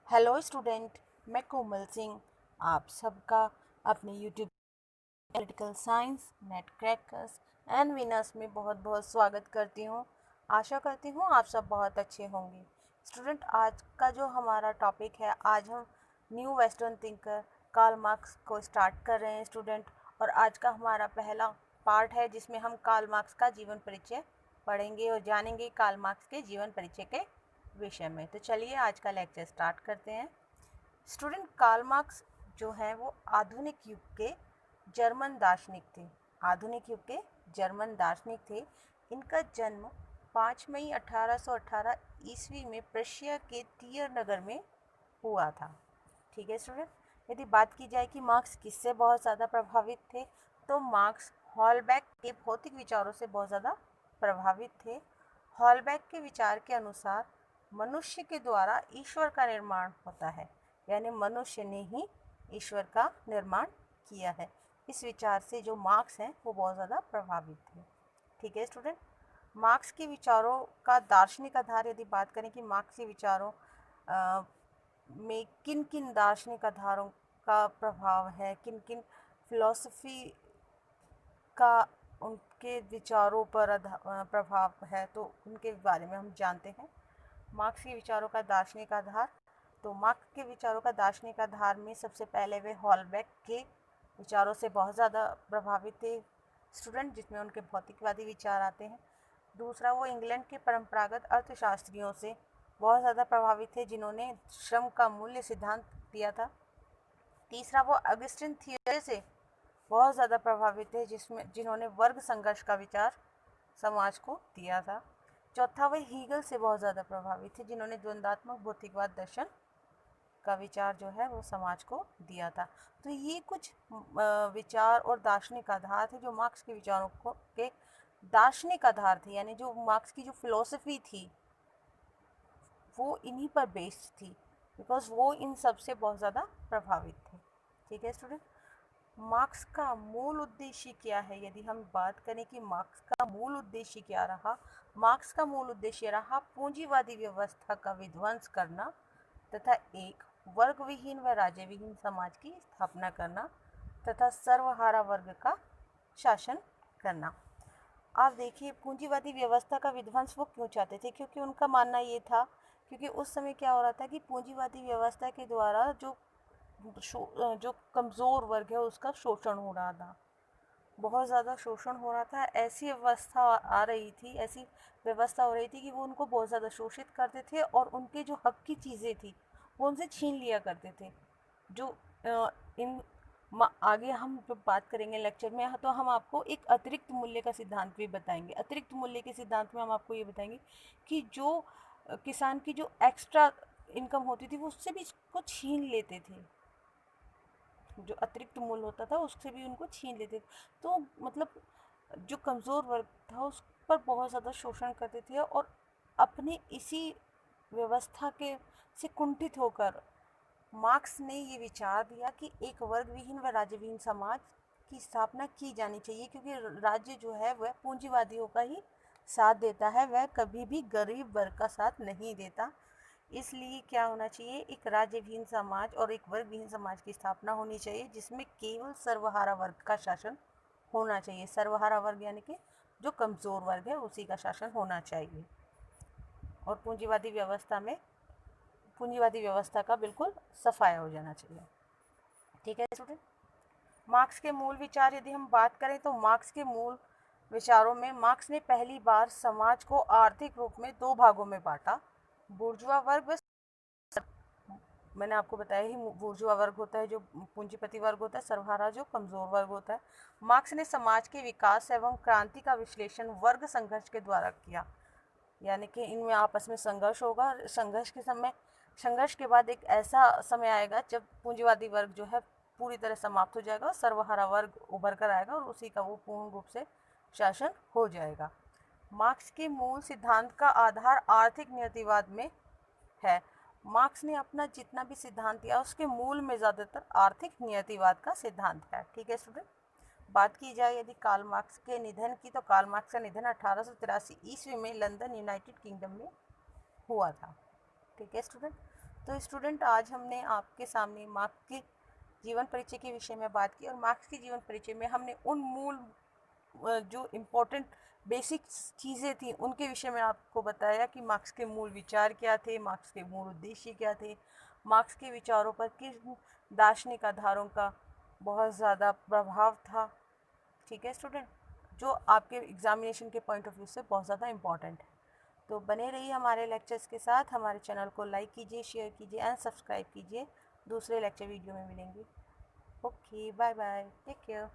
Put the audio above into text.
Hello student, मैं कोमल सिंह आप सबका अपने YouTube political science net crackers and winners में बहुत बहुत स्वागत करती हूँ। आशा करती हूँ आप सब बहुत अच्छे होंगे। स्टूडेंट, आज का जो हमारा टॉपिक है, आज हम new western thinker Karl Marx को स्टार्ट कर रहे हैं स्टूडेंट। और आज का हमारा पहला पार्ट है जिसमें हम कार्ल मार्क्स का जीवन परिचय पढ़ेंगे और जानेंगे कार्ल मार्क्स के जीवन परिचय के विषय में। तो चलिए आज का लेक्चर स्टार्ट करते हैं। स्टूडेंट, कार्ल मार्क्स जो है वो आधुनिक युग के जर्मन दार्शनिक थे। आधुनिक युग के जर्मन दार्शनिक थे। इनका जन्म 5 मई 1818 ईस्वी में प्रशिया के तियर नगर में हुआ था। ठीक है स्टूडेंट, यदि बात की जाए कि मार्क्स किससे बहुत ज़्यादा प्रभावित थे, तो मार्क्स हॉलबैक के भौतिक विचारों से बहुत ज़्यादा प्रभावित थे। हॉलबैक के विचार के अनुसार मनुष्य के द्वारा ईश्वर का निर्माण होता है, यानी मनुष्य ने ही ईश्वर का निर्माण किया है। इस विचार से जो मार्क्स हैं वो बहुत ज़्यादा प्रभावित थे। ठीक है स्टूडेंट, मार्क्स के विचारों का दार्शनिक आधार यदि बात करें कि मार्क्स के विचारों में किन किन दार्शनिक आधारों का प्रभाव है, किन किन फिलॉसफी का उनके विचारों पर प्रभाव है, तो उनके बारे में हम जानते हैं। मार्क्स के विचारों का दार्शनिक आधार, तो मार्क्स के विचारों का दार्शनिक आधार में सबसे पहले वे हॉलबैक के विचारों से बहुत ज़्यादा प्रभावित थे स्टूडेंट, जिसमें उनके भौतिकवादी विचार आते हैं। दूसरा, वो इंग्लैंड के परंपरागत अर्थशास्त्रियों से बहुत ज़्यादा प्रभावित थे जिन्होंने श्रम का मूल्य सिद्धांत दिया था। तीसरा, वो अगस्टिन थियरी से बहुत ज़्यादा प्रभावित थे जिन्होंने वर्ग संघर्ष का विचार समाज को दिया था। चौथा, वे हीगल से बहुत ज़्यादा प्रभावित थे जिन्होंने द्वंद्वात्मक भौतिकवाद दर्शन का विचार जो है वो समाज को दिया था। तो ये कुछ विचार और दार्शनिक आधार थे जो मार्क्स के विचारों को के दार्शनिक आधार थे, यानी जो मार्क्स की जो फिलॉसफी थी वो इन्हीं पर बेस्ड थी, बिकॉज वो इन सब से बहुत ज़्यादा प्रभावित थे। ठीक है स्टूडेंट, मार्क्स का मूल उद्देश्य क्या है? यदि हम बात करें कि मार्क्स का मूल उद्देश्य क्या रहा, मार्क्स का मूल उद्देश्य रहा पूंजीवादी व्यवस्था का विध्वंस करना तथा एक वर्ग विहीन व राज्य विहीन समाज की स्थापना करना तथा सर्वहारा वर्ग का शासन करना। आप देखिए, पूंजीवादी व्यवस्था का विध्वंस वो क्यों चाहते थे? क्योंकि उनका मानना ये था, क्योंकि उस समय क्या हो रहा था कि पूंजीवादी व्यवस्था के द्वारा जो कमज़ोर वर्ग है उसका शोषण हो रहा था, बहुत ज़्यादा शोषण हो रहा था। ऐसी व्यवस्था आ रही थी, ऐसी व्यवस्था हो रही थी कि वो उनको बहुत ज़्यादा शोषित करते थे और उनके जो हक की चीज़ें थी वो उनसे छीन लिया करते थे। जो इन आगे हम जब बात करेंगे लेक्चर में, तो हम आपको एक अतिरिक्त मूल्य का सिद्धांत भी बताएंगे। अतिरिक्त मूल्य के सिद्धांत में हम आपको ये बताएंगे कि जो किसान की जो एक्स्ट्रा इनकम होती थी वो उससे भी इसको छीन लेते थे, जो अतिरिक्त मूल्य होता था उससे भी उनको छीन लेते थे। तो मतलब जो कमज़ोर वर्ग था उस पर बहुत ज़्यादा शोषण करते थे और अपने इसी व्यवस्था के से कुंठित होकर मार्क्स ने ये विचार दिया कि एक वर्ग विहीन व राज्य विहीन समाज की स्थापना की जानी चाहिए, क्योंकि राज्य जो है वह पूंजीवादियों का ही साथ देता है, वह कभी भी गरीब वर्ग का साथ नहीं देता। इसलिए क्या होना चाहिए, एक राज्य विहीन समाज और एक वर्ग विहीन समाज की स्थापना होनी चाहिए जिसमें केवल सर्वहारा वर्ग का शासन होना चाहिए। सर्वहारा वर्ग यानी कि जो कमज़ोर वर्ग है उसी का शासन होना चाहिए और पूंजीवादी व्यवस्था का बिल्कुल सफाया हो जाना चाहिए। ठीक है स्टूडेंट, मार्क्स के मूल विचार यदि हम बात करें तो मार्क्स के मूल विचारों में मार्क्स ने पहली बार समाज को आर्थिक रूप में दो भागों में बांटा, बुर्जुआ वर्ग व मैंने आपको बताया ही, बुर्जुआ वर्ग होता है जो पूंजीपति वर्ग होता है, सर्वहारा जो कमज़ोर वर्ग होता है। मार्क्स ने समाज के विकास एवं क्रांति का विश्लेषण वर्ग संघर्ष के द्वारा किया, यानी कि इनमें आपस में संघर्ष होगा। संघर्ष के बाद एक ऐसा समय आएगा जब पूंजीवादी वर्ग जो है पूरी तरह समाप्त हो जाएगा और सर्वहारा वर्ग उभर कर आएगा और उसी का वो पूर्ण रूप से शासन हो जाएगा। मार्क्स के मूल सिद्धांत का आधार आर्थिक नियतिवाद में है। मार्क्स ने अपना जितना भी सिद्धांत दिया उसके मूल में ज़्यादातर आर्थिक नियतिवाद का सिद्धांत है। ठीक है स्टूडेंट, बात की जाए यदि कार्ल मार्क्स के निधन की, तो कार्ल मार्क्स का निधन 1883 ईस्वी में लंदन यूनाइटेड किंगडम में हुआ था। ठीक है स्टूडेंट, तो स्टूडेंट, आज हमने आपके सामने मार्क्स के जीवन परिचय के विषय में बात की, और मार्क्स के जीवन परिचय में हमने उन मूल जो इम्पोर्टेंट बेसिक चीज़ें थी उनके विषय में आपको बताया कि मार्क्स के मूल विचार क्या थे, मार्क्स के मूल उद्देश्य क्या थे, मार्क्स के विचारों पर किस दार्शनिक आधारों का बहुत ज़्यादा प्रभाव था। ठीक है स्टूडेंट, जो आपके एग्जामिनेशन के पॉइंट ऑफ व्यू से बहुत ज़्यादा इम्पॉर्टेंट है। तो बने रहिए हमारे लेक्चर्स के साथ, हमारे चैनल को लाइक कीजिए, शेयर कीजिए एंड सब्सक्राइब कीजिए। दूसरे लेक्चर वीडियो में मिलेंगे। Okay, bye bye, take care.